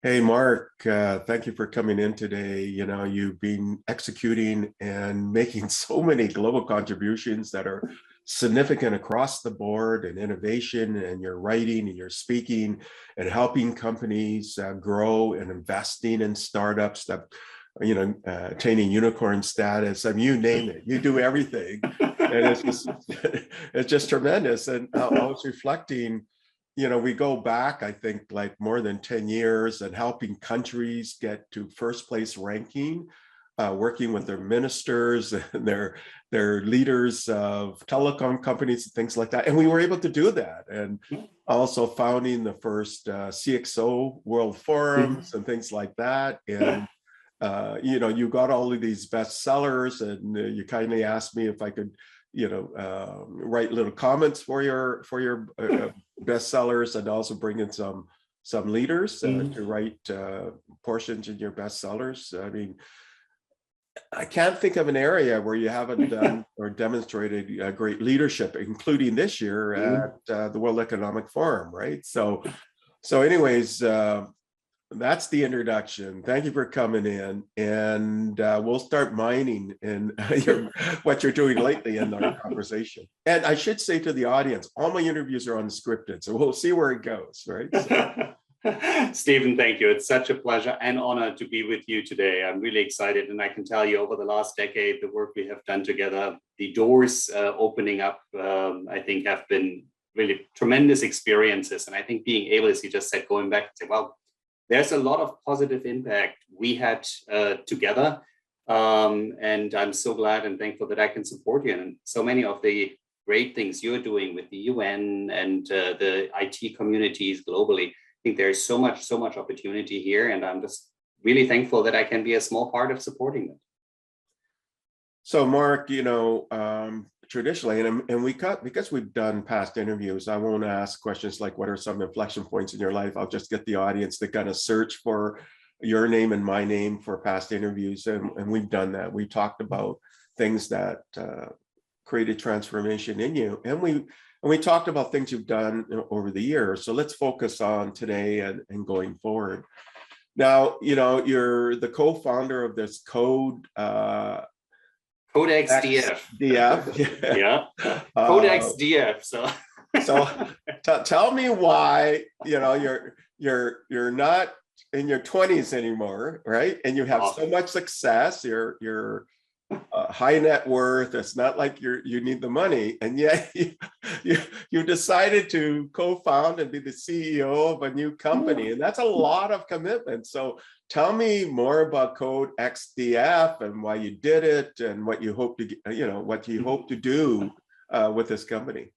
Hey, Mark, thank you for coming in today. You've been executing and making so many global contributions that are significant across the board in innovation and your writing and your speaking and helping companies grow and investing in startups that, attaining unicorn status. I mean, you name it, you do everything. And it's just tremendous. And I was reflecting, we go back, I think, like more than 10 years and helping countries get to first place ranking, working with their ministers and their leaders of telecom companies and things like that. And we were able to do that. And also founding the first CXO World Forums and things like that. And you got all of these bestsellers, and you kindly asked me if I could write little comments for your bestsellers, and also bring in some leaders to write portions in your bestsellers. I mean, I can't think of an area where you haven't done or demonstrated great leadership, including this year at the World Economic Forum, right? So anyways, that's the introduction. Thank you for coming in, and we'll start mining in what you're doing lately in our conversation. And I should say to the audience, all my interviews are unscripted, so we'll see where it goes, right? So. Stephen, thank you. It's such a pleasure and honor to be with you today. I'm really excited, and I can tell you over the last decade, the work we have done together, the doors opening up, I think have been really tremendous experiences. And I think being able, as you just said, going back and say, well, there's a lot of positive impact we had together. And I'm so glad and thankful that I can support you. And so many of the great things you're doing with the UN and the IT communities globally, I think there's so much opportunity here. And I'm just really thankful that I can be a small part of supporting it. So Mark, traditionally, and because we've done past interviews, I won't ask questions like what are some inflection points in your life. I'll just get the audience to kind of search for your name and my name for past interviews, and we've done that. We talked about things that created transformation in you, and we talked about things you've done over the years. So let's focus on today and going forward. Now, you're the co-founder of this CodexDF. Yeah. CodexDF. So tell me why you're not in your 20s anymore, right? And you have so much success. You're high net worth. It's not like you need the money, and yet you decided to co-found and be the CEO of a new company, and that's a lot of commitment. So tell me more about CodexDF and why you did it, and what you hope to do with this company.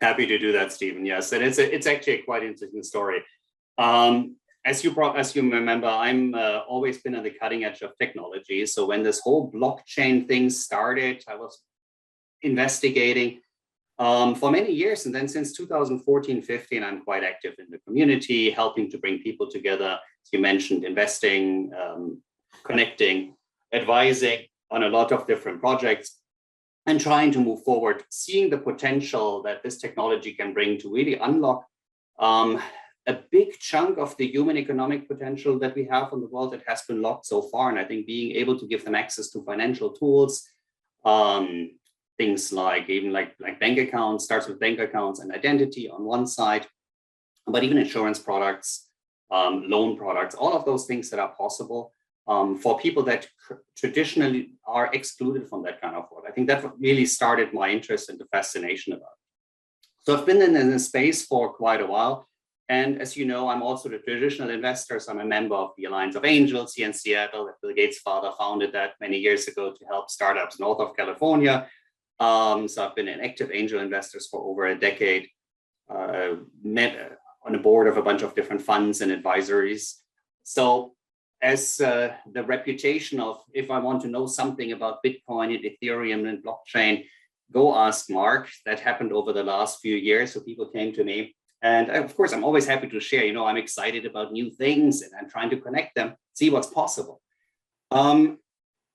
Happy to do that, Stephen. Yes, and it's actually a quite interesting story. As you remember, I'm always been on the cutting edge of technology. So when this whole blockchain thing started, I was investigating for many years. And then since 2014-15, I'm quite active in the community, helping to bring people together. As you mentioned, investing, connecting, advising on a lot of different projects, and trying to move forward, seeing the potential that this technology can bring to really unlock a big chunk of the human economic potential that we have in the world that has been locked so far. And I think being able to give them access to financial tools, things like even like bank accounts, starts with bank accounts and identity on one side, but even insurance products, loan products, all of those things that are possible for people that traditionally are excluded from that kind of world. I think that really started my interest and the fascination about it. So I've been in this space for quite a while. And as you know, I'm also the traditional investor. So I'm a member of the Alliance of Angels here in Seattle. Bill Gates' father founded that many years ago to help startups north of California. So I've been an active angel investor for over a decade, met on the board of a bunch of different funds and advisories. So as the reputation of, if I want to know something about Bitcoin and Ethereum and blockchain, go ask Mark. That happened over the last few years. So people came to me. And of course, I'm always happy to share, I'm excited about new things and I'm trying to connect them, see what's possible.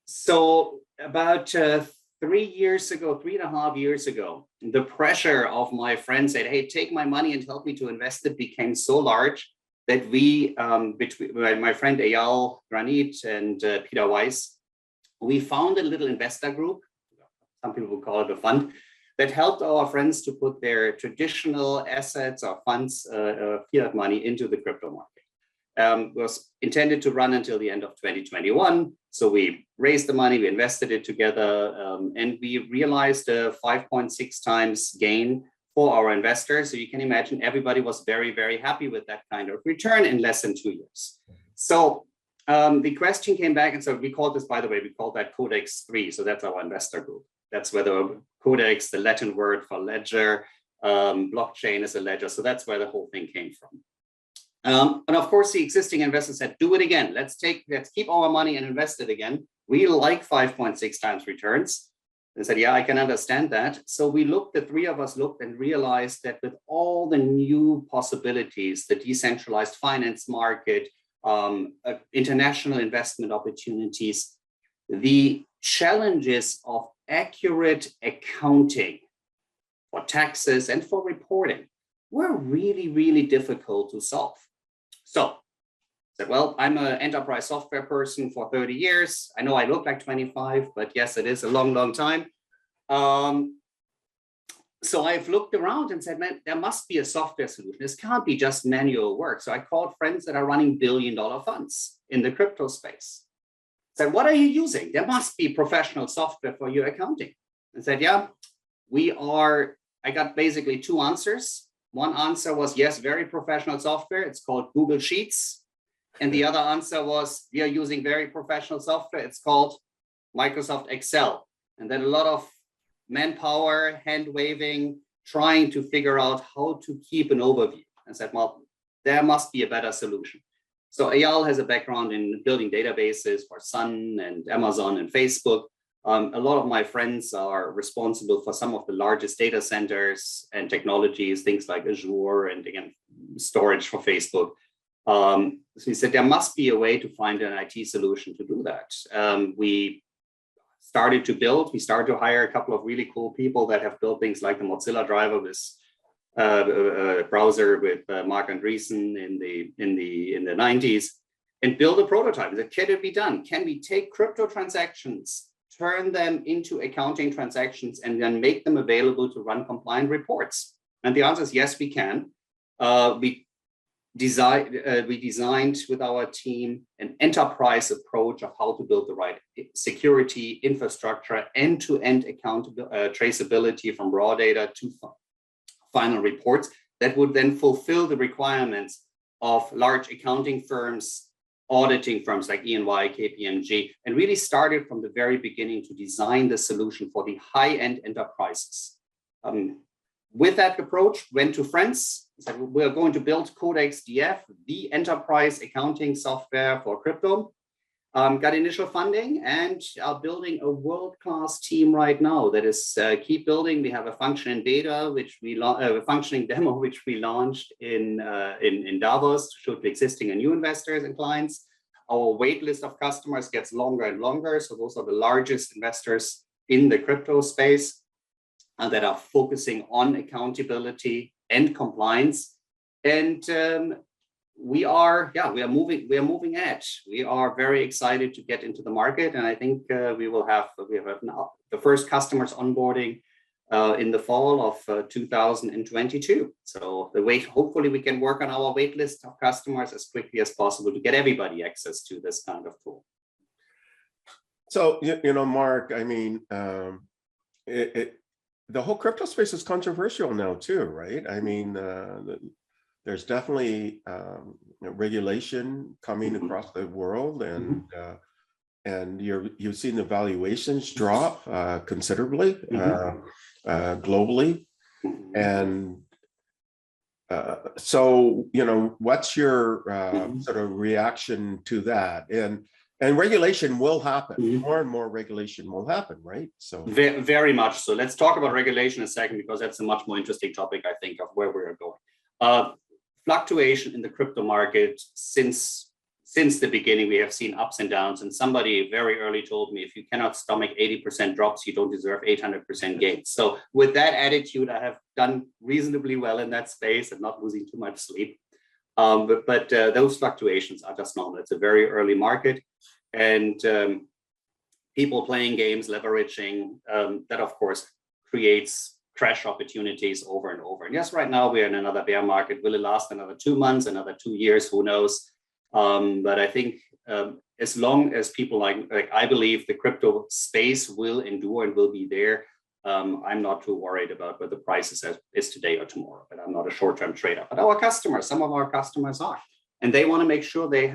So about 3.5 years ago, the pressure of my friends said, hey, take my money and help me to invest it became so large that we, between my friend Eyal Granit and Peter Weiss, we founded a little investor group, some people would call it a fund, that helped our friends to put their traditional assets or funds, fiat money, into the crypto market. Was intended to run until the end of 2021. So we raised the money, we invested it together, and we realized a 5.6 times gain for our investors. So you can imagine everybody was very, very happy with that kind of return in less than 2 years. So the question came back, and so we called this, by the way, we called that Codex 3. So that's our investor group. That's where the Codex, the Latin word for ledger, blockchain is a ledger. So that's where the whole thing came from. And of course, the existing investors said, do it again. Let's keep our money and invest it again. We like 5.6 times returns. They said, yeah, I can understand that. So we looked, the three of us looked and realized that with all the new possibilities, the decentralized finance market, international investment opportunities, the challenges of accurate accounting for taxes and for reporting were really, really difficult to solve. So I said, well, I'm an enterprise software person for 30 years. I know I look like 25, but yes, it is a long, long time. So I've looked around and said, man, there must be a software solution. This can't be just manual work. So I called friends that are running billion-dollar funds in the crypto space. I said, what are you using? There must be professional software for your accounting. I said, yeah, I got basically two answers. One answer was, yes, very professional software. It's called Google Sheets. And the other answer was, we are using very professional software. It's called Microsoft Excel. And then a lot of manpower, hand waving, trying to figure out how to keep an overview. I said, well, there must be a better solution. So Eyal has a background in building databases for Sun and Amazon and Facebook. A lot of my friends are responsible for some of the largest data centers and technologies, things like Azure and, again, storage for Facebook. So he said there must be a way to find an IT solution to do that. We started to hire a couple of really cool people that have built things like the Mozilla driver with browser with Mark Andreessen in the 90s, and build a prototype. That can it be done? Can we take crypto transactions, turn them into accounting transactions, and then make them available to run compliant reports? And the answer is yes, we can. We designed with our team an enterprise approach of how to build the right security infrastructure, end-to-end traceability from raw data to final reports that would then fulfill the requirements of large accounting firms, auditing firms like E&Y, KPMG, and really started from the very beginning to design the solution for the high-end enterprises. With that approach, went to friends, said we're going to build CodexDF, the enterprise accounting software for crypto. Got initial funding and are building a world-class team right now that is keep building. We have a functioning beta, a functioning demo, which we launched in Davos to show to existing and new investors and clients. Our wait list of customers gets longer and longer. So those are the largest investors in the crypto space that are focusing on accountability and compliance. And we are moving ahead. We are very excited to get into the market, and I think we have now the first customers onboarding in the fall of 2022. So hopefully we can work on our wait list of customers as quickly as possible to get everybody access to this kind of tool. So Mark, I mean, the whole crypto space is controversial now too, right? I mean, there's definitely regulation coming across the world, and you've seen the valuations drop considerably globally, and so what's your sort of reaction to that? And regulation will happen. More and more regulation will happen, right? So very much so. Let's talk about regulation in a second, because that's a much more interesting topic, I think, of where we're going. Fluctuation in the crypto market since the beginning, we have seen ups and downs. And somebody very early told me, if you cannot stomach 80% drops, you don't deserve 800% gains. So with that attitude, I have done reasonably well in that space and not losing too much sleep. But those fluctuations are just normal. It's a very early market, and people playing games, leveraging, that of course creates crash opportunities over and over. And yes, right now we're in another bear market. Will it last another 2 months, another 2 years? Who knows? But I think as long as people like I believe the crypto space will endure and will be there, I'm not too worried about what the price is today or tomorrow. But I'm not a short-term trader. But our customers, some of our customers are. And they want to make sure they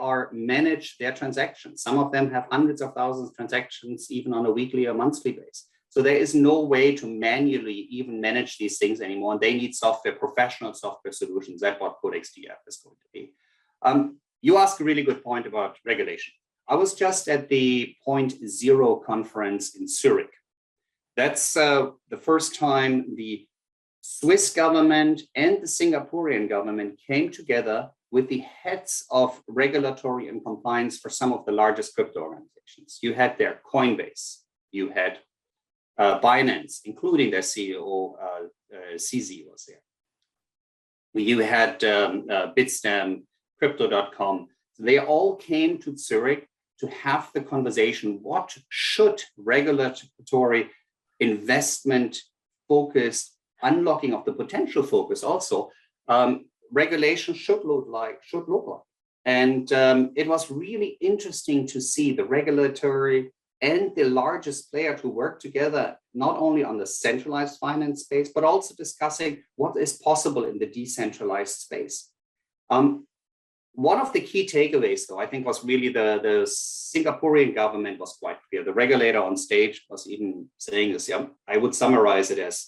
are manage their transactions. Some of them have hundreds of thousands of transactions, even on a weekly or monthly basis. So there is no way to manually even manage these things anymore. And they need software, professional software solutions. That's what CodexDF is going to be. You asked a really good point about regulation. I was just at the Point Zero conference in Zurich. That's the first time the Swiss government and the Singaporean government came together with the heads of regulatory and compliance for some of the largest crypto organizations. You had there Coinbase, you had Binance, including their CEO, CZ was there. You had Bitstamp, Crypto.com. They all came to Zurich to have the conversation. What should regulatory investment focused, unlocking of the potential focus also, regulation should look like. And it was really interesting to see the regulatory and the largest player to work together, not only on the centralized finance space, but also discussing what is possible in the decentralized space. One of the key takeaways, though, I think was really the Singaporean government was quite clear. The regulator on stage was even saying this. Yeah, I would summarize it as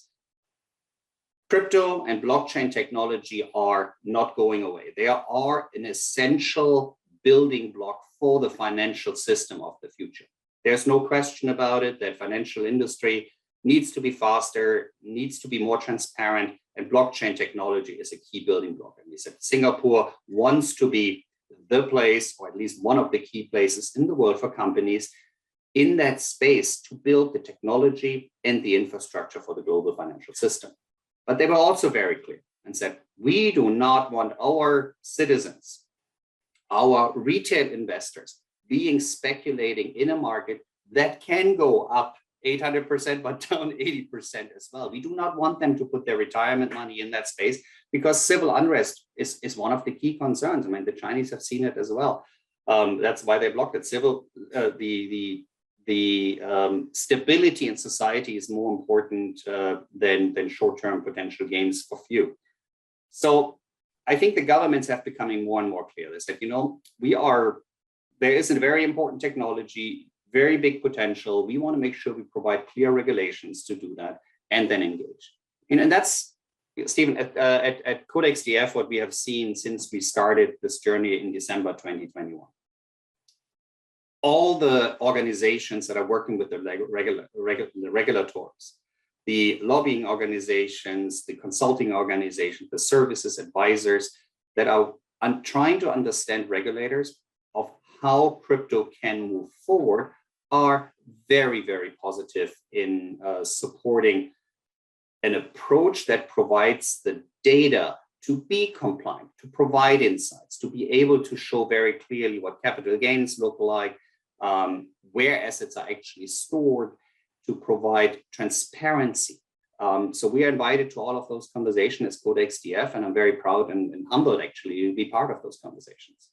crypto and blockchain technology are not going away. They are an essential building block for the financial system of the future. There's no question about it that financial industry needs to be faster, needs to be more transparent, and blockchain technology is a key building block. And we said Singapore wants to be the place, or at least one of the key places in the world for companies in that space to build the technology and the infrastructure for the global financial system. But they were also very clear and said, we do not want our citizens, our retail investors, being speculating in a market that can go up 800%, but down 80% as well. We do not want them to put their retirement money in that space because civil unrest is one of the key concerns. I mean, the Chinese have seen it as well. That's why they blocked it. The stability in society is more important than short-term potential gains for few. So I think the governments have becoming more and more clear. They said, there is a very important technology, very big potential. We want to make sure we provide clear regulations to do that and then engage. And that's, Stephen, at CodexDF, what we have seen since we started this journey in December 2021. All the organizations that are working with the regulators, the lobbying organizations, the consulting organizations, the services advisors that are trying to understand regulators of how crypto can move forward are very, very positive in supporting an approach that provides the data to be compliant, to provide insights, to be able to show very clearly what capital gains look like, where assets are actually stored, to provide transparency. So we are invited to all of those conversations as CodexDF, and I'm very proud and humbled actually to be part of those conversations.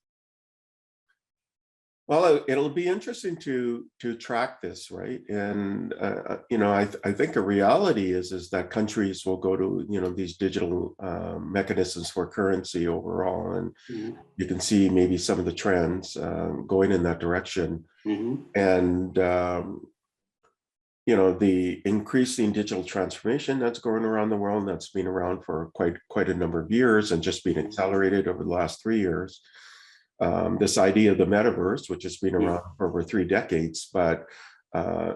Well, it'll be interesting to track this, right? And I think the reality is that countries will go to these digital mechanisms for currency overall, and you can see maybe some of the trends going in that direction. And the increasing digital transformation that's going around the world, that's been around for quite a number of years and just been accelerated over the last 3 years. This idea of the metaverse, which has been around for over 3 decades, but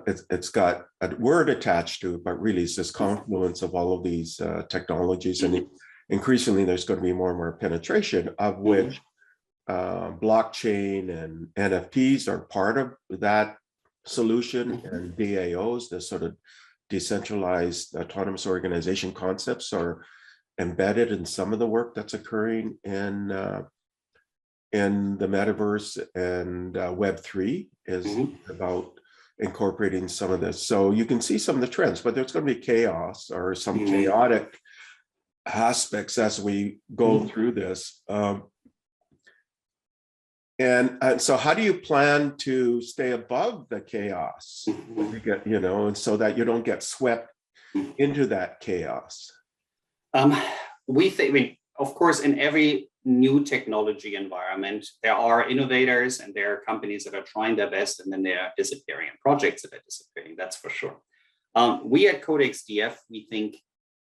it's got a word attached to it, but really it's this confluence of all of these technologies, and increasingly there's going to be more and more penetration of which blockchain and NFTs are part of that solution, and DAOs, the sort of decentralized autonomous organization concepts, are embedded in some of the work that's occurring in the metaverse, and Web3 is about incorporating some of this. So you can see some of the trends, but there's going to be chaos or some chaotic aspects as we go through this. And so how do you plan to stay above the chaos when you get, and so that you don't get swept into that chaos? We think, of course, in every new technology environment, there are innovators and there are companies that are trying their best, and then they are disappearing, and projects that are disappearing, that's for sure. We at CodexDF, we think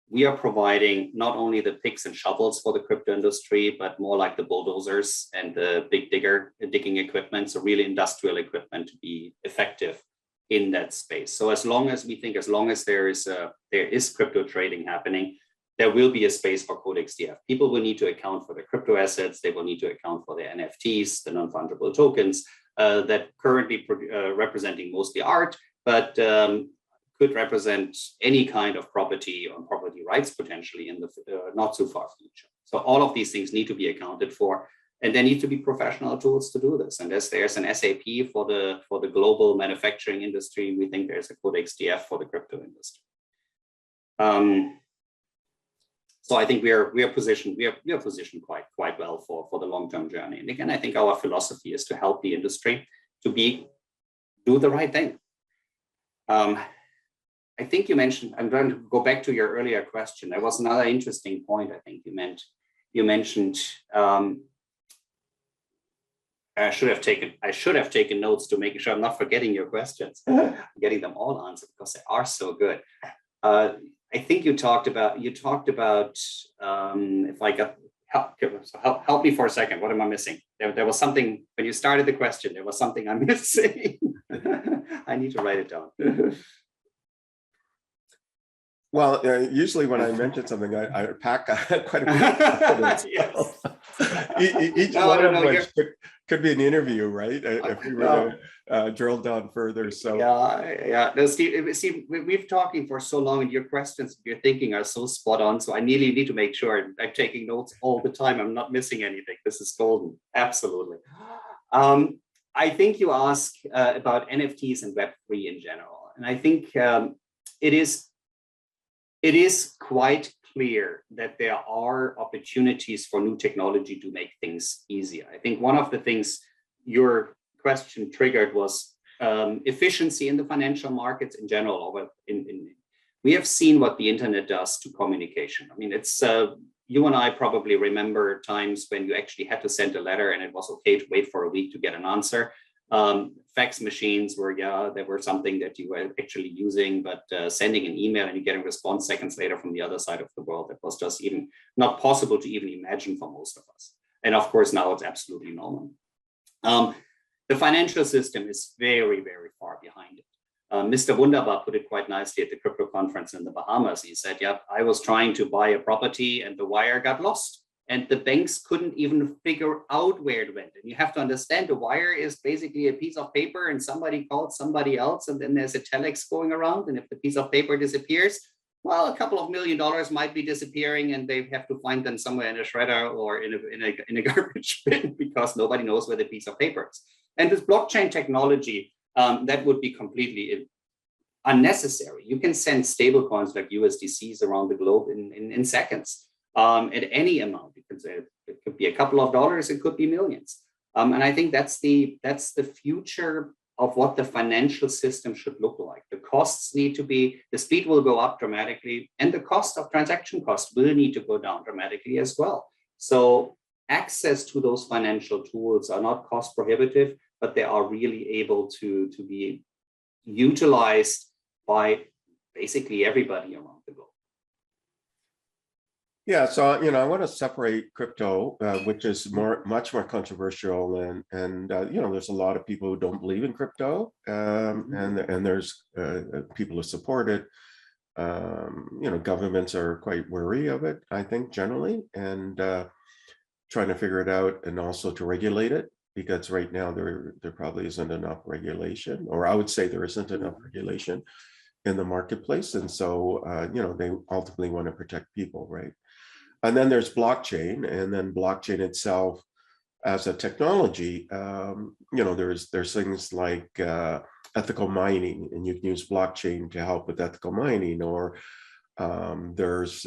we are providing not only the picks and shovels for the crypto industry, but more like the bulldozers and the big digging equipment, so really industrial equipment to be effective in that space. So as long as there is crypto trading happening, there will be a space for CodexDF. People will need to account for the crypto assets. They will need to account for the NFTs, the non-fungible tokens that currently representing mostly art, but could represent any kind of property or property rights potentially in the not so far future. So all of these things need to be accounted for, and there need to be professional tools to do this. And as there's an SAP for the global manufacturing industry, we think there's a CodexDF for the crypto industry. So I think we are positioned quite well for the long-term journey. And again, I think our philosophy is to help the industry to do the right thing. I think you mentioned, I'm going to go back to your earlier question. There was another interesting point I think you mentioned. I should have taken notes to make sure I'm not forgetting your questions. I'm getting them all answered because they are so good. I think you talked about if I got help me for a second. What am I missing? There was something when you started the question. There was something I'm missing. I need to write it down. Well, usually when I mention something, I pack quite a bit. Yes. Each one of which could be an interview, right? If we were to drill down further. So yeah. No, Steve, we've talking for so long, and your questions, your thinking are so spot on. So I really need to make sure I'm taking notes all the time. I'm not missing anything. This is golden. Absolutely. I think you ask about NFTs and Web3 in general, and I think it is quite clear that there are opportunities for new technology to make things easier. I think one of the things your question triggered was efficiency in the financial markets in general. We have seen what the internet does to communication. I mean, it's you and I probably remember times when you actually had to send a letter and it was okay to wait for a week to get an answer. Fax machines were, they were something that you were actually using, but sending an email and you get a response seconds later from the other side of the world, that was just even not possible to even imagine for most of us. And of course, now it's absolutely normal. The financial system is very, very far behind it. Mr. Wunderbar put it quite nicely at the crypto conference in the Bahamas. He said, I was trying to buy a property and the wire got lost. And the banks couldn't even figure out where it went. And you have to understand the wire is basically a piece of paper and somebody called somebody else. And then there's a telex going around. And if the piece of paper disappears, well, a couple of $1 million might be disappearing and they have to find them somewhere in a shredder or in a garbage bin because nobody knows where the piece of paper is. And with blockchain technology, that would be completely unnecessary. You can send stable coins like USDCs around the globe in seconds. At any amount. You could say it could be a couple of dollars, it could be millions. And I think that's the future of what the financial system should look like. The costs need to be, the speed will go up dramatically, and the cost of transaction costs will need to go down dramatically as well. So access to those financial tools are not cost prohibitive, but they are really able to be utilized by basically everybody around the globe. Yeah, so I want to separate crypto, which is much more controversial, and there's a lot of people who don't believe in crypto, and there's people who support it. Governments are quite wary of it, I think, generally, and trying to figure it out, and also to regulate it, because right now there probably isn't enough regulation, or I would say there isn't enough regulation in the marketplace, and so they ultimately want to protect people, right? And then there's blockchain, and then blockchain itself as a technology. There's things like ethical mining, and you can use blockchain to help with ethical mining, or there's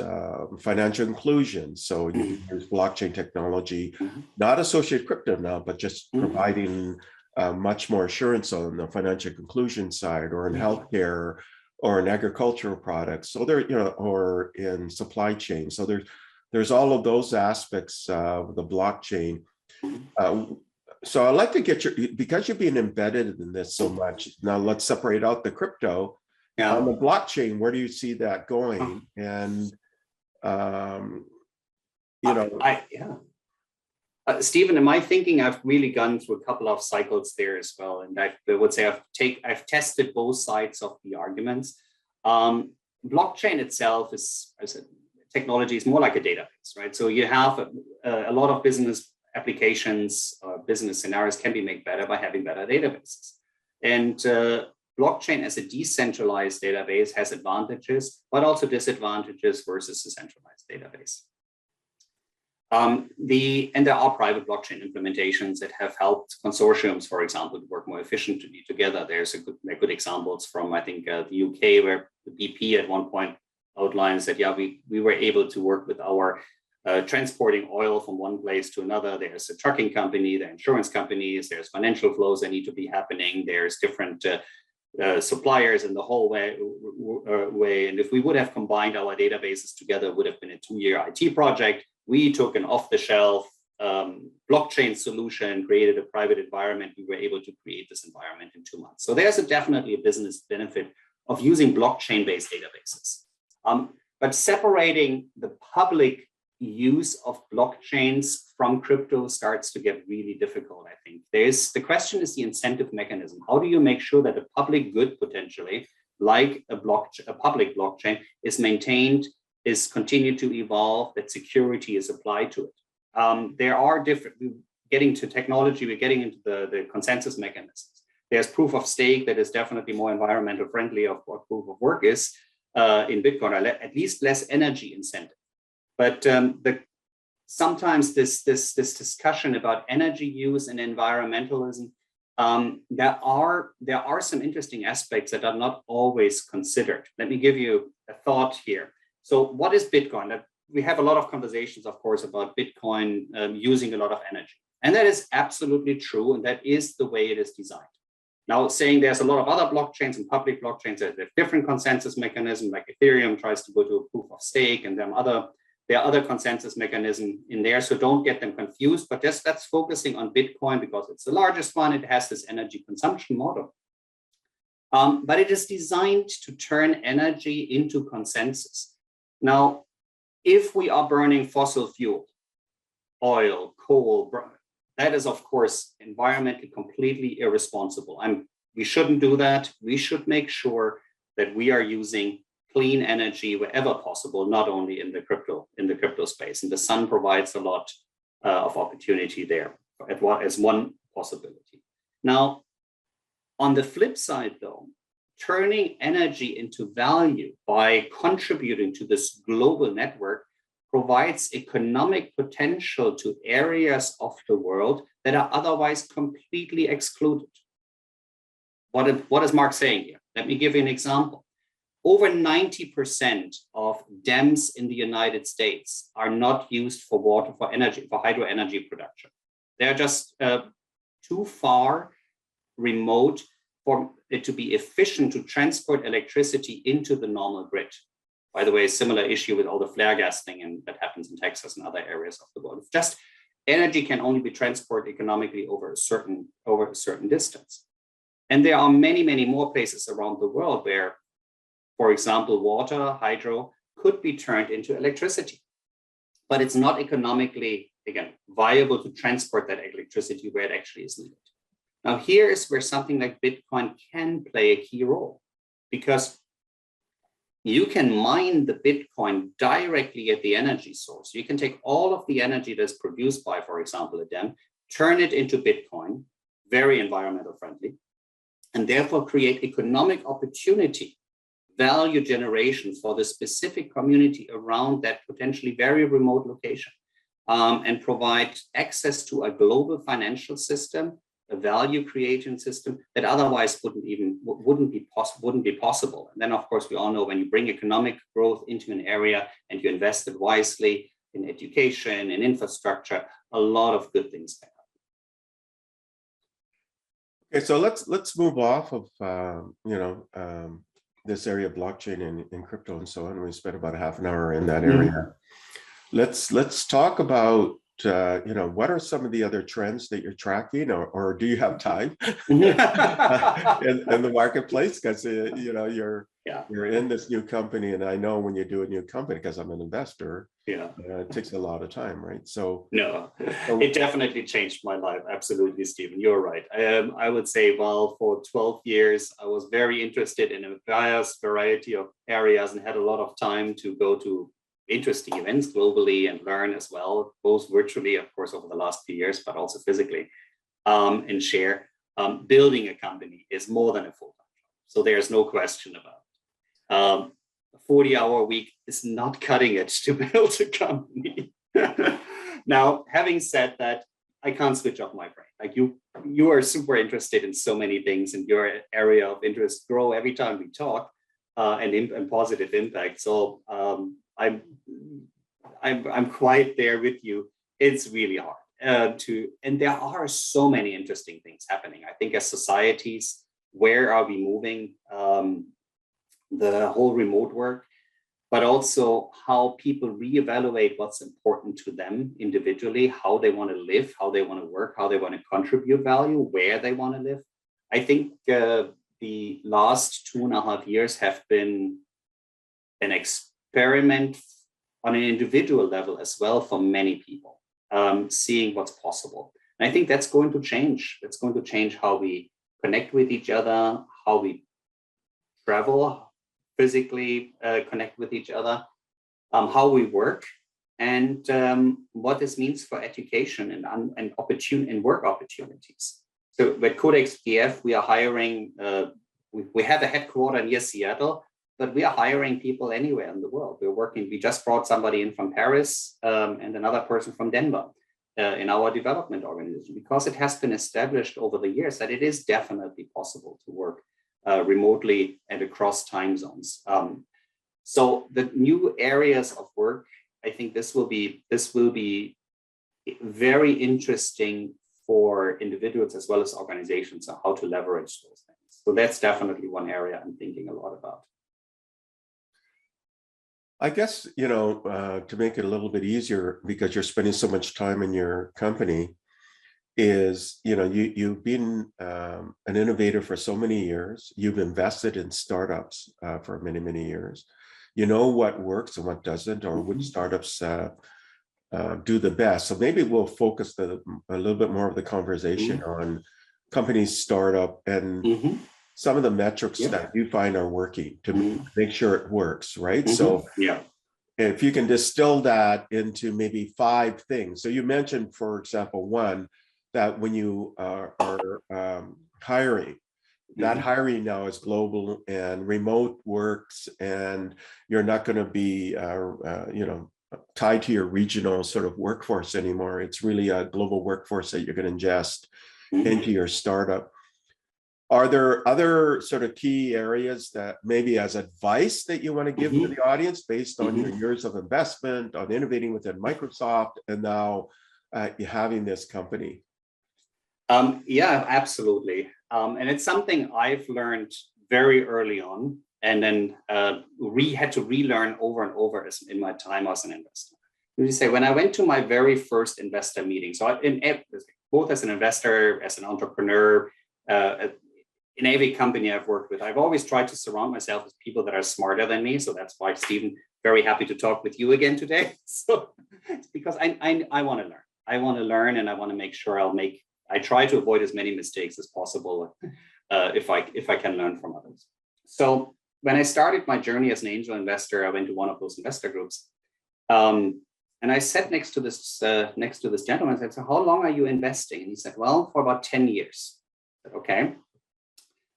financial inclusion. So you can use blockchain technology, not associated crypto now, but just providing much more assurance on the financial inclusion side, or in healthcare, or in agricultural products. So there, or in supply chain. So there's all of those aspects of the blockchain. So I'd like to get because you're being embedded in this so much. Now let's separate out the crypto. Yeah. On the blockchain, where do you see that going? And Stephen, in my thinking, I've really gone through a couple of cycles there as well, and I would say I've tested both sides of the arguments. Blockchain itself is, as a technology, is more like a database, right? So you have a lot of business applications, business scenarios can be made better by having better databases, and blockchain as a decentralized database has advantages, but also disadvantages versus a centralized database. And there are private blockchain implementations that have helped consortiums, for example, to work more efficiently together. There's good examples from, I think, the UK, where the BP at one point outlines that, we were able to work with our transporting oil from one place to another. There's a trucking company, there are insurance companies, there's financial flows that need to be happening, there's different suppliers in the whole way. And if we would have combined our databases together, it would have been a 2-year IT project. We took an off-the-shelf blockchain solution, created a private environment. We were able to create this environment in 2 months. So there's definitely a business benefit of using blockchain-based databases. But separating the public use of blockchains from crypto starts to get really difficult, I think. The question is the incentive mechanism. How do you make sure that a public good, potentially, like a public blockchain, is maintained, is continued to evolve, that security is applied to it? There are different, getting to technology, we're getting into the consensus mechanisms. There's proof of stake that is definitely more environmental friendly of what proof of work is in Bitcoin, or at least less energy incentive. But sometimes this discussion about energy use and environmentalism, there are some interesting aspects that are not always considered. Let me give you a thought here. So what is Bitcoin? We have a lot of conversations, of course, about Bitcoin using a lot of energy. And that is absolutely true. And that is the way it is designed. Now, saying there's a lot of other blockchains and public blockchains that have different consensus mechanisms, like Ethereum tries to go to a proof of stake, and there are other consensus mechanisms in there. So don't get them confused, but that's focusing on Bitcoin because it's the largest one. It has this energy consumption model. But it is designed to turn energy into consensus. Now, if we are burning fossil fuel, oil, coal, that is, of course, environmentally completely irresponsible. We shouldn't do that. We should make sure that we are using clean energy wherever possible, not only in the crypto space. And the sun provides a lot of opportunity there as one possibility. Now, on the flip side, though, turning energy into value by contributing to this global network provides economic potential to areas of the world that are otherwise completely excluded. What is Mark saying here? Let me give you an example. Over 90% of dams in the United States are not used for hydro energy production. They're just too far remote for it to be efficient to transport electricity into the normal grid. By the way, a similar issue with all the flare gas thing that happens in Texas and other areas of the world. Just energy can only be transported economically over a certain distance. And there are many, many more places around the world where, for example, water, hydro, could be turned into electricity. But it's not economically, again, viable to transport that electricity where it actually is needed. Now, here is where something like Bitcoin can play a key role, because you can mine the Bitcoin directly at the energy source. You can take all of the energy that's produced by, for example, a dam, turn it into Bitcoin, very environmental friendly, and therefore create economic opportunity value generation for the specific community around that potentially very remote location, and provide access to a global financial system, a value creation system that otherwise wouldn't be possible. And then, of course, we all know when you bring economic growth into an area and you invest it wisely in education and infrastructure, a lot of good things can happen. Okay, so let's move off of this area of blockchain and crypto and so on. We spent about half an hour in that area. Let's talk about what are some of the other trends that you're tracking, or do you have time in the marketplace? Because you're in this new company, and I know when you do a new company, because I'm an investor, it takes a lot of time, right? So it definitely changed my life. Absolutely, Stephen, you're right. I would say, well, for 12 years, I was very interested in a vast variety of areas and had a lot of time to go to interesting events globally and learn as well, both virtually, of course, over the last few years, but also physically, and share. Building a company is more than a full-time job. So there's no question about it. A 40-hour week is not cutting it to build a company. Now, having said that, I can't switch off my brain. Like you are super interested in so many things, and your area of interest grow every time we talk, and positive impact. So I'm quite there with you. It's really hard and there are so many interesting things happening. I think as societies, where are we moving? The whole remote work, but also how people reevaluate what's important to them individually, how they want to live, how they want to work, how they want to contribute value, where they want to live. I think the last 2.5 years have been an experiment on an individual level as well for many people, seeing what's possible. And I think that's going to change. It's going to change how we connect with each other, how we travel, physically connect with each other, how we work, and what this means for education and work opportunities. So at CodexDF, we are hiring, we have a headquarters near Seattle, but we are hiring people anywhere in the world. We just brought somebody in from Paris and another person from Denver in our development organization, because it has been established over the years that it is definitely possible to work remotely and across time zones. So the new areas of work, I think this will be very interesting for individuals as well as organizations on how to leverage those things. So that's definitely one area I'm thinking a lot about. I guess, to make it a little bit easier, because you're spending so much time in your company, is, you've been an innovator for so many years. You've invested in startups for many, many years. You know what works and what doesn't, or which startups do the best. So maybe we'll focus a little bit more of the conversation on companies, startup, and some of the metrics that you find are working to make sure it works, right? So if you can distill that into maybe 5 things. So you mentioned, for example, one, that when you are hiring, that hiring now is global and remote works, and you're not going to be, tied to your regional sort of workforce anymore. It's really a global workforce that you're going to ingest into your startup. Are there other sort of key areas that maybe as advice that you want to give to the audience based on your years of investment, on innovating within Microsoft, and now having this company? Yeah, absolutely. And it's something I've learned very early on, and then had to relearn over and over in my time as an investor. You say, when I went to my very first investor meeting, so both as an investor, as an entrepreneur, in every company I've worked with, I've always tried to surround myself with people that are smarter than me. So that's why, Stephen, very happy to talk with you again today. So it's because I want to learn. I want to learn, and I want to make sure I try to avoid as many mistakes as possible if I can learn from others. So when I started my journey as an angel investor, I went to one of those investor groups. And I sat next to this gentleman and said, "So how long are you investing?" And he said, "Well, for about 10 years. I said, "Okay.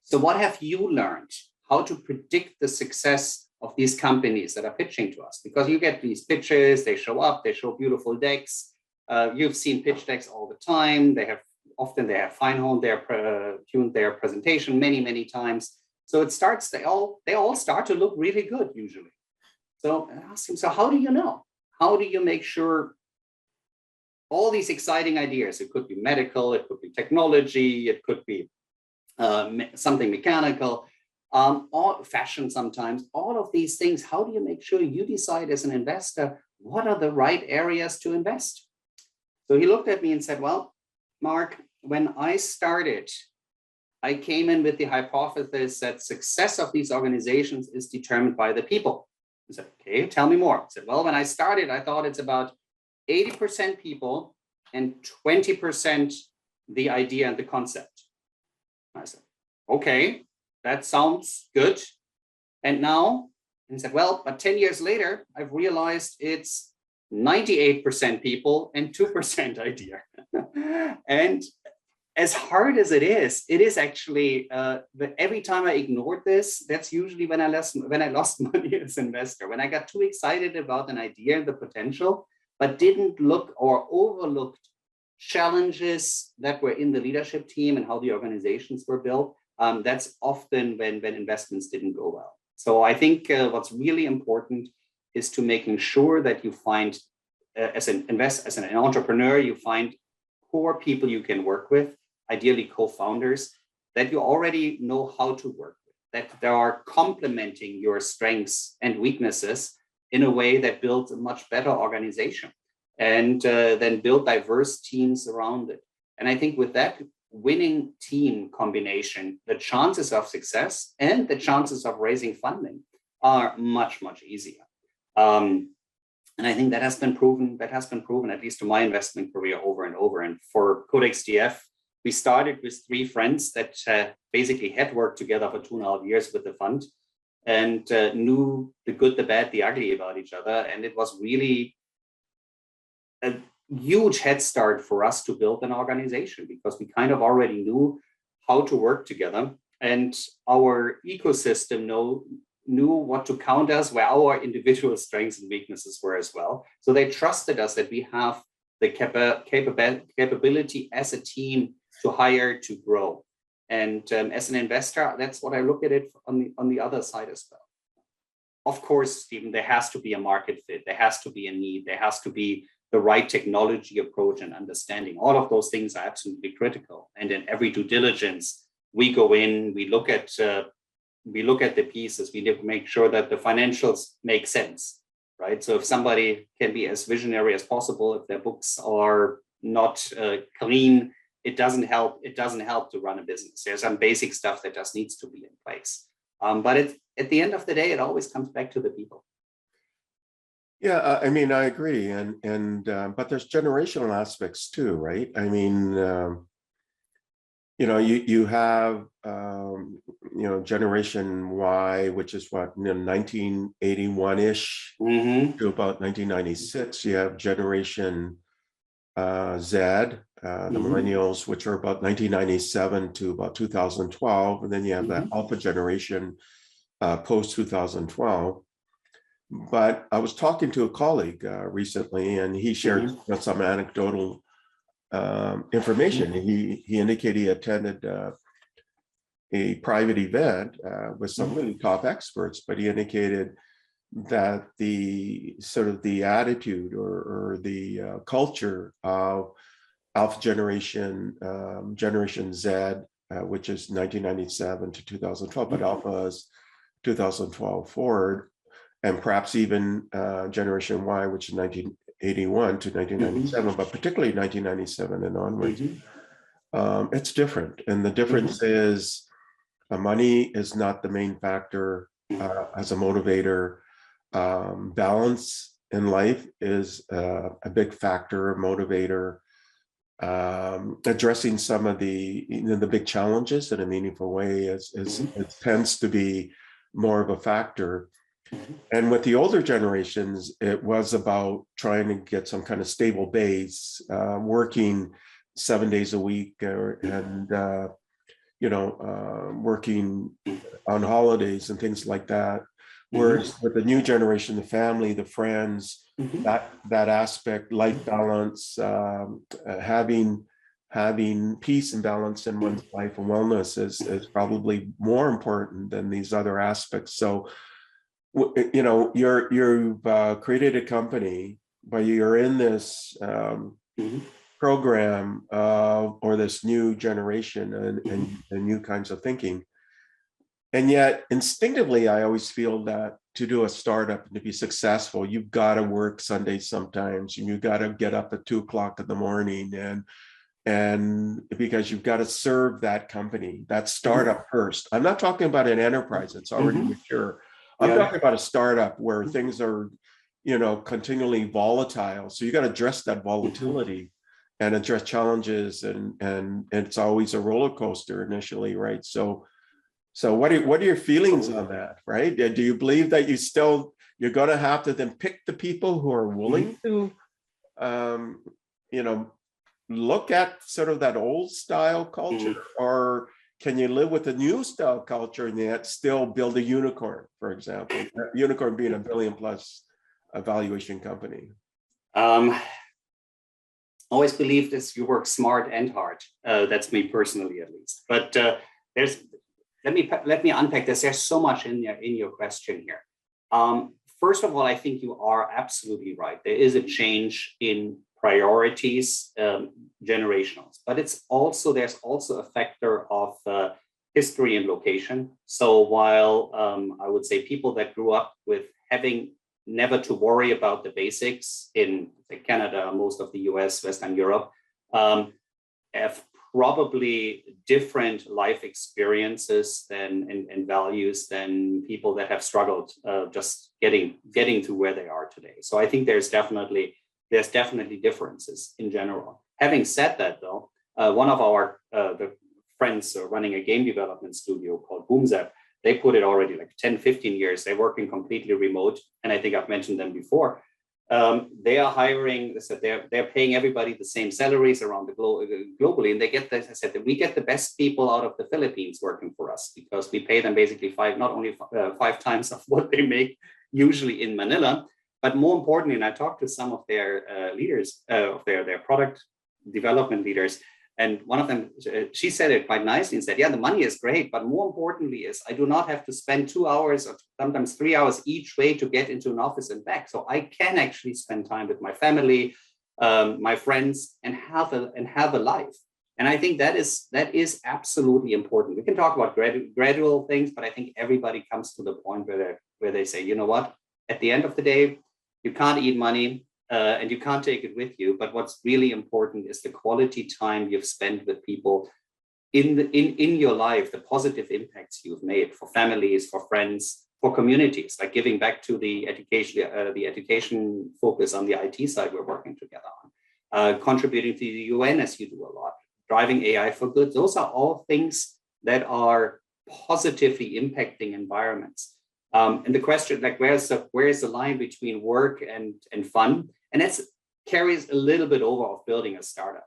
So what have you learned how to predict the success of these companies that are pitching to us, because you get these pitches, they show up, they show beautiful decks. You've seen pitch decks all the time. They have fine-tuned their presentation many times. So it starts, they all start to look really good usually. So I asked him, so how do you know? How do you make sure all these exciting ideas, it could be medical, it could be technology, it could be something mechanical, or fashion sometimes, all of these things, how do you make sure you decide as an investor, what are the right areas to invest? So he looked at me and said, well, Mark, when I started, I came in with the hypothesis that success of these organizations is determined by the people. I said, okay, tell me more. I said, well, when I started, I thought it's about 80% people and 20% the idea and the concept. I said, okay, that sounds good. And now, he said, well, but 10 years later, I've realized it's 98% people and 2% idea. And as hard as it is actually, every time I ignored this, that's usually when I lost money as an investor, when I got too excited about an idea and the potential, but didn't look or overlooked challenges that were in the leadership team and how the organizations were built. That's often when investments didn't go well. So I think what's really important is to making sure that you find, as an entrepreneur, you find core people you can work with, ideally co-founders, that you already know how to work with, that they are complementing your strengths and weaknesses in a way that builds a much better organization, and then build diverse teams around it. And I think with that winning team combination, the chances of success and the chances of raising funding are much easier. And I think that has been proven, at least to my investment career, over and over. And for CodexDF, we started with 3 friends that basically had worked together for 2.5 years with the fund, and knew the good, the bad, the ugly about each other. And it was really a huge head start for us to build an organization, because we kind of already knew how to work together, and our ecosystem knew what to count us, where our individual strengths and weaknesses were as well. So they trusted us that we have the capability as a team to hire, to grow. And as an investor, that's what I look at it on the other side as well. Of course, Stephen, there has to be a market fit. There has to be a need. There has to be the right technology approach and understanding. All of those things are absolutely critical. And in every due diligence, we go in, we look at the pieces, we make sure that the financials make sense, right? So if somebody can be as visionary as possible, if their books are not clean, it doesn't help to run a business. There's some basic stuff that just needs to be in place. But at the end of the day, it always comes back to the people. Yeah, I mean, I agree, but there's generational aspects too, right? I mean, you have Generation Y, which is what, 1981-ish to about 1996. You have Generation Z, the millennials, which are about 1997 to about 2012, and then you have that Alpha generation post 2012. But I was talking to a colleague recently, and he shared some anecdotal information. He indicated he attended a private event with some really top experts, but he indicated that the sort of the attitude or the culture of Alpha generation, Generation Z, which is 1997 to 2012, but Alpha is 2012 forward, and perhaps even Generation Y, which is 1981 to 1997, but particularly 1997 and onwards. It's different. And the difference is money is not the main factor as a motivator. Balance in life is a big factor, a motivator. Addressing some of the big challenges in a meaningful way it tends to be more of a factor. And with the older generations, it was about trying to get some kind of stable base, working 7 days a week, and working on holidays and things like that. Whereas with the new generation, the family, the friends, that aspect, life balance, having peace and balance in one's life and wellness is probably more important than these other aspects. So, you've created a company, but you're in this program or this new generation and new kinds of thinking. And yet instinctively, I always feel that to do a startup and to be successful, you've got to work Sundays sometimes, and you've got to get up at 2 o'clock in the morning, and because you've got to serve that company, that startup first. I'm not talking about an enterprise that's already mature. I'm talking about a startup where things are, continually volatile. So you got to address that volatility and address challenges, and it's always a roller coaster initially, right? So what are your feelings on that, right? Do you believe that you're going to have to then pick the people who are willing to, look at sort of that old style culture, or can you live with the new style culture and yet still build a unicorn, for example? Unicorn being $1 billion+ valuation company. Always believe this: you work smart and hard. That's me personally, at least. But let me unpack this. There's so much in your question here. First of all, I think you are absolutely right. There is a change in priorities, generationals, but there's also a factor of history and location. So while I would say people that grew up with having never to worry about the basics in Canada, most of the US, Western Europe, have probably different life experiences and values than people that have struggled just getting to where they are today. So I think there's definitely differences in general. Having said that, though, one of our the friends running a game development studio called BoomZap, they put it already like 10, 15 years. They're working completely remote. And I think I've mentioned them before. They are hiring, they said they're paying everybody the same salaries around the globally. And they get this, I said that we get the best people out of the Philippines working for us, because we pay them basically not only 5 times of what they make usually in Manila, but more importantly, and I talked to some of their leaders, of their product development leaders, and one of them, she said it quite nicely and said, yeah, the money is great, but more importantly is I do not have to spend 2 hours or sometimes 3 hours each way to get into an office and back. So I can actually spend time with my family, my friends, and have a life. And I think that is absolutely important. We can talk about gradual things, but I think everybody comes to the point where they say, you know what, at the end of the day, you can't eat money. And you can't take it with you. But what's really important is the quality time you've spent with people in your life, the positive impacts you've made for families, for friends, for communities, like giving back to the education focus on the IT side we're working together on, contributing to the UN as you do a lot, driving AI for good. Those are all things that are positively impacting environments. And the question, like, where's the line between work and fun? And that carries a little bit over of building a startup.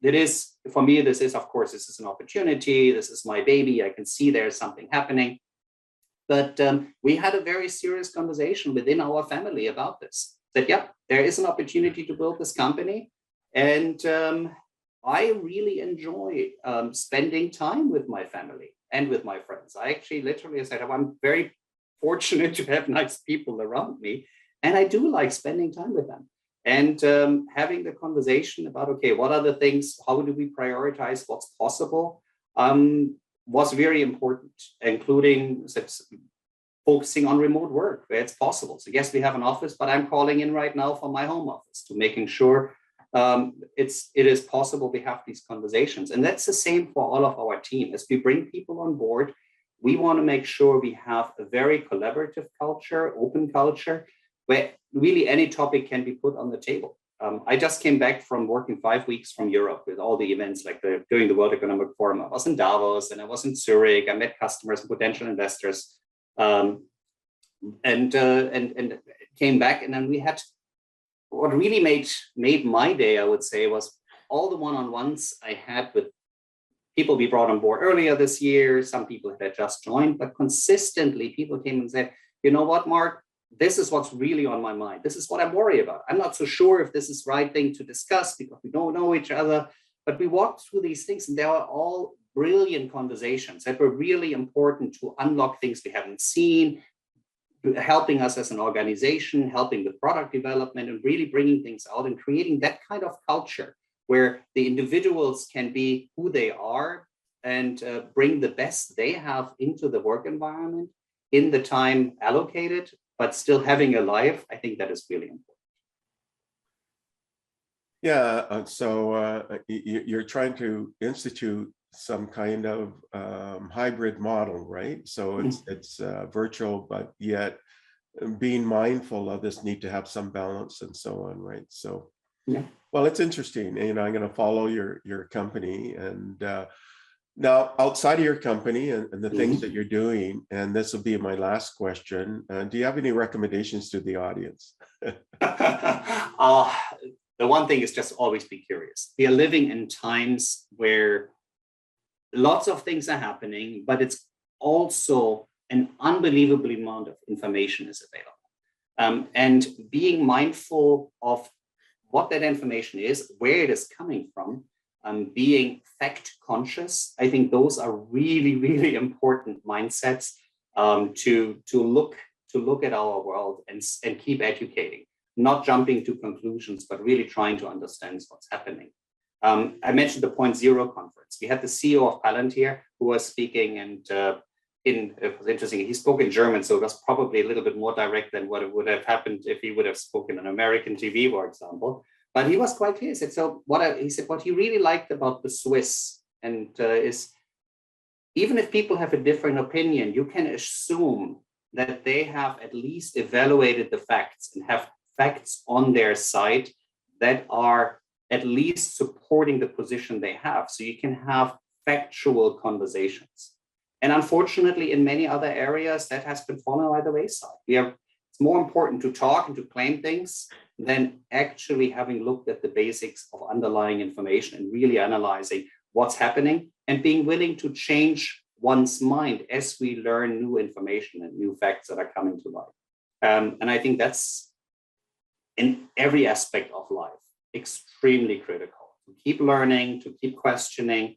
It is, for me, this is an opportunity. This is my baby. I can see there's something happening. But we had a very serious conversation within our family about this. That, yeah, there is an opportunity to build this company. And I really enjoy spending time with my family and with my friends. I actually literally said, I'm very fortunate to have nice people around me. And I do like spending time with them and having the conversation about, okay, what are the things, how do we prioritize what's possible, was very important, including focusing on remote work where it's possible. So yes, we have an office, but I'm calling in right now from my home office to making sure it is possible we have these conversations. And that's the same for all of our team. As we bring people on board, we want to make sure we have a very collaborative culture, open culture, where really any topic can be put on the table. I just came back from working 5 weeks from Europe with all the events, like during the World Economic Forum. I was in Davos and I was in Zurich. I met customers and potential investors, and came back. And then we had, what really made my day, I would say, was all the one-on-ones I had with people we brought on board earlier this year, some people had just joined, but consistently people came and said, you know what, Mark, this is what's really on my mind. This is what I'm worried about. I'm not so sure if this is the right thing to discuss because we don't know each other, but we walked through these things and they were all brilliant conversations that were really important to unlock things we haven't seen, helping us as an organization, helping with product development and really bringing things out and creating that kind of culture where the individuals can be who they are and bring the best they have into the work environment in the time allocated, but still having a life. I think that is really important. Yeah, so you're trying to institute some kind of hybrid model, right? So it's virtual, but yet being mindful of this need to have some balance and so on, right? So, yeah. Well, it's interesting. And, I'm going to follow your company. And now, outside of your company and the things that you're doing, and this will be my last question, do you have any recommendations to the audience? The one thing is just always be curious. We are living in times where lots of things are happening, but it's also an unbelievable amount of information is available. And being mindful of what that information is, where it is coming from, being fact conscious, I think those are really, really important mindsets to look at our world and keep educating, not jumping to conclusions, but really trying to understand what's happening. I mentioned the Point Zero conference. We had the CEO of Palantir who was speaking, and it was interesting. He spoke in German, so it was probably a little bit more direct than what it would have happened if he would have spoken on American TV, for example. But he was quite clear. He said, what he really liked about the Swiss is even if people have a different opinion, you can assume that they have at least evaluated the facts and have facts on their side that are at least supporting the position they have. So you can have factual conversations. And unfortunately, in many other areas, that has been fallen by the wayside. It's more important to talk and to claim things than actually having looked at the basics of underlying information and really analyzing what's happening and being willing to change one's mind as we learn new information and new facts that are coming to light. And I think that's in every aspect of life, extremely critical. To keep learning, to keep questioning.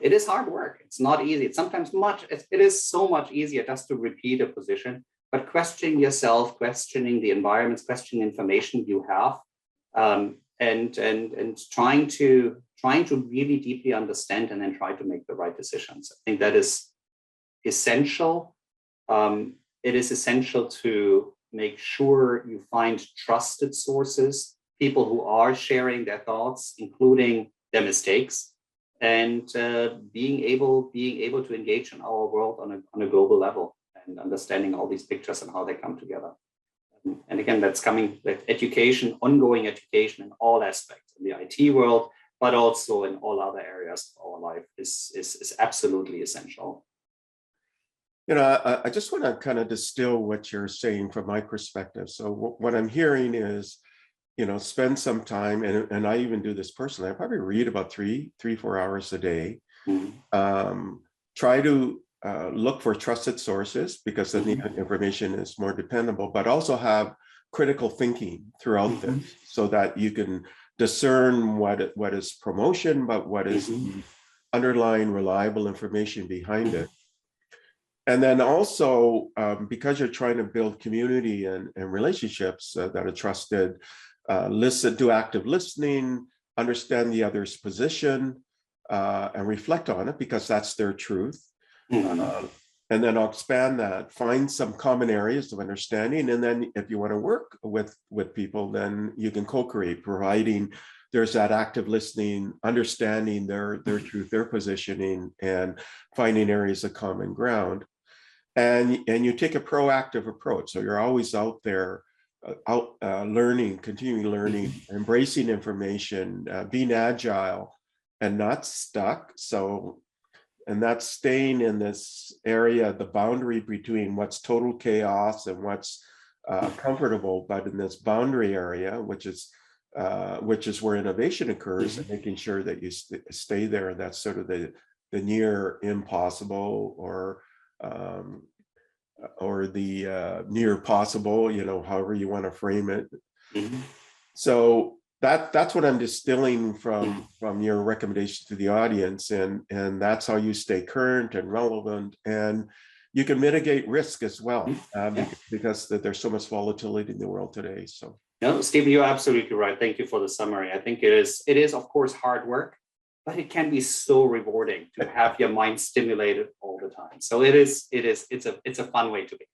It is hard work. It's not easy. It's sometimes it is so much easier just to repeat a position, but questioning yourself, questioning the environments, questioning information you have, and trying to really deeply understand and then try to make the right decisions. I think that is essential. It is essential to make sure you find trusted sources, people who are sharing their thoughts, including their mistakes, and being able to engage in our world on a global level and understanding all these pictures and how they come together. And again, that's coming with education, ongoing education in all aspects in the IT world, but also in all other areas of our life is absolutely essential. I just want to kind of distill what you're saying from my perspective. So what I'm hearing is, spend some time, and I even do this personally. I probably read about 3-4 hours a day. Try to look for trusted sources because then the information is more dependable, but also have critical thinking throughout this so that you can discern what is promotion, but what is the underlying reliable information behind it. And then also, because you're trying to build community and relationships that are trusted, do active listening, understand the other's position, and reflect on it because that's their truth. And then I'll expand that, find some common areas of understanding. And then if you want to work with people, then you can co-create, providing there's that active listening, understanding their truth, their positioning, and finding areas of common ground. And you take a proactive approach. So you're always out there, learning, continuing learning, embracing information, being agile and not stuck. And that's staying in this area, the boundary between what's total chaos and what's comfortable, but in this boundary area, which is where innovation occurs, and making sure that you stay there. And that's sort of the near impossible or the near possible, however you want to frame it. Mhm. So that's what I'm distilling from your recommendation to the audience, and that's how you stay current and relevant, and you can mitigate risk as well, because there's so much volatility in the world today. So no, Stephen, you're absolutely right. Thank you for the summary. I think it is of course hard work, but it can be so rewarding to have your mind stimulated all the time. So it's a fun way to be.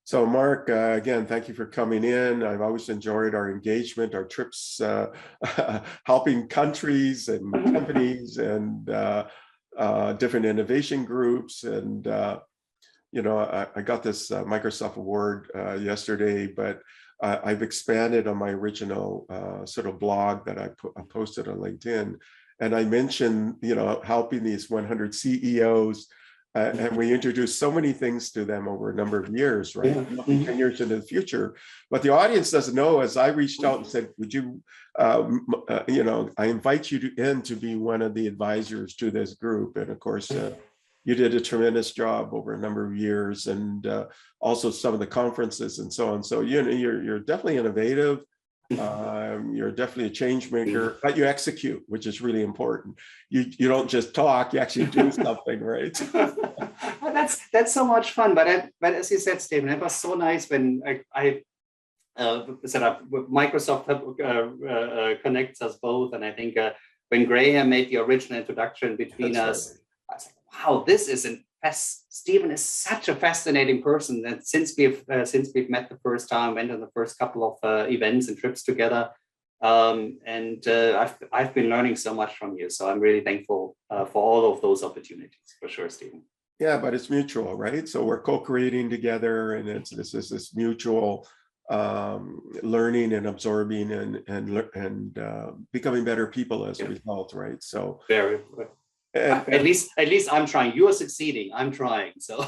So Mark, again, thank you for coming in. I've always enjoyed our engagement, our trips, helping countries and companies and different innovation groups. And, I got this Microsoft Award yesterday, but I've expanded on my original sort of blog that I posted on LinkedIn. And I mentioned, helping these 100 CEOs. And we introduced so many things to them over a number of years, right? 10 years into the future. But the audience doesn't know, as I reached out and said, would you, I invite you in to be one of the advisors to this group. And of course, you did a tremendous job over a number of years, and also some of the conferences and so on. So, you're definitely innovative. You're definitely a change maker, but you execute, which is really important. You don't just talk, you actually do something, right? Well, that's so much fun. But as you said, Stephen, it was so nice when I set up Microsoft connects us both, and I think when Graham made the original introduction between us, I was like, wow, this is Stephen is such a fascinating person. And since we've met the first time, went on the first couple of events and trips together, and I've been learning so much from you. So I'm really thankful for all of those opportunities, for sure, Stephen. Yeah, but it's mutual, right? So we're co-creating together, and this mutual learning and absorbing and becoming better people as a result, right? So very. At least I'm trying. You are succeeding. I'm trying. So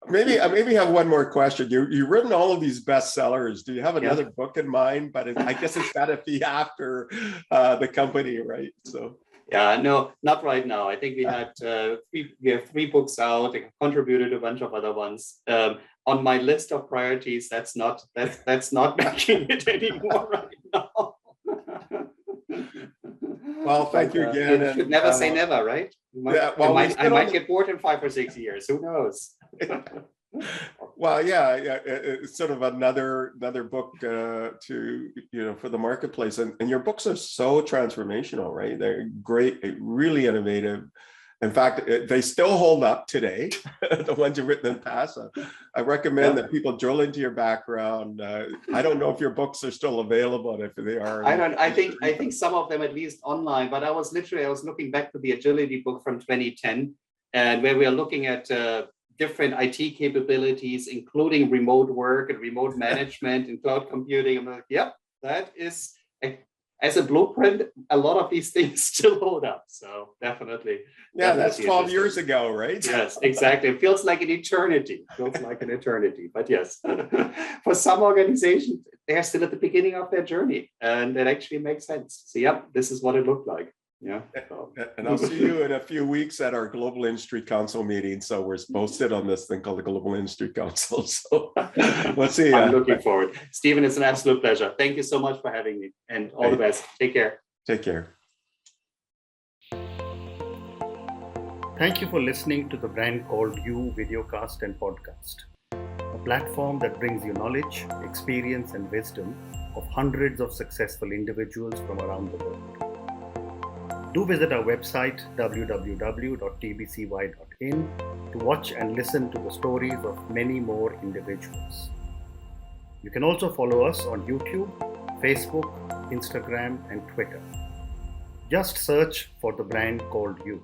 maybe have one more question. You've written all of these bestsellers. Do you have another book in mind? But I guess it's got to be after the company, right? So no, not right now. I think we have 3 books out. I contributed a bunch of other ones. On my list of priorities, that's not making it anymore right now. Well, thank you again. You should never say never, right? I might get bored in 5 or 6 years. Who knows? Well, yeah, it's sort of another book to for the marketplace, and your books are so transformational, right? They're great, really innovative. In fact, they still hold up today. The ones you've written in the past. I recommend that people drill into your background. I don't know if your books are still available, and if they are. I think some of them at least online. But I was looking back to the agility book from 2010, and where we are looking at different IT capabilities, including remote work and remote management and cloud computing. I'm like, yep, that is. As a blueprint, a lot of these things still hold up. So definitely. Yeah, that's 12 years ago, right? Yes, exactly. It feels like an eternity. But yes, for some organizations, they're still at the beginning of their journey, and it actually makes sense. So, yep, this is what it looked like. Yeah. And I'll see you in a few weeks at our Global Industry Council meeting. So we're both sit on this thing called the Global Industry Council. So let's see. I'm looking forward. Stephen, it's an absolute pleasure. Thank you so much for having me, and all the best. Take care. Take care. Thank you for listening to the Brand Called You videocast and podcast, a platform that brings you knowledge, experience, and wisdom of hundreds of successful individuals from around the world. Do visit our website www.tbcy.in to watch and listen to the stories of many more individuals. You can also follow us on YouTube, Facebook, Instagram, and Twitter. Just search for the Brand Called You.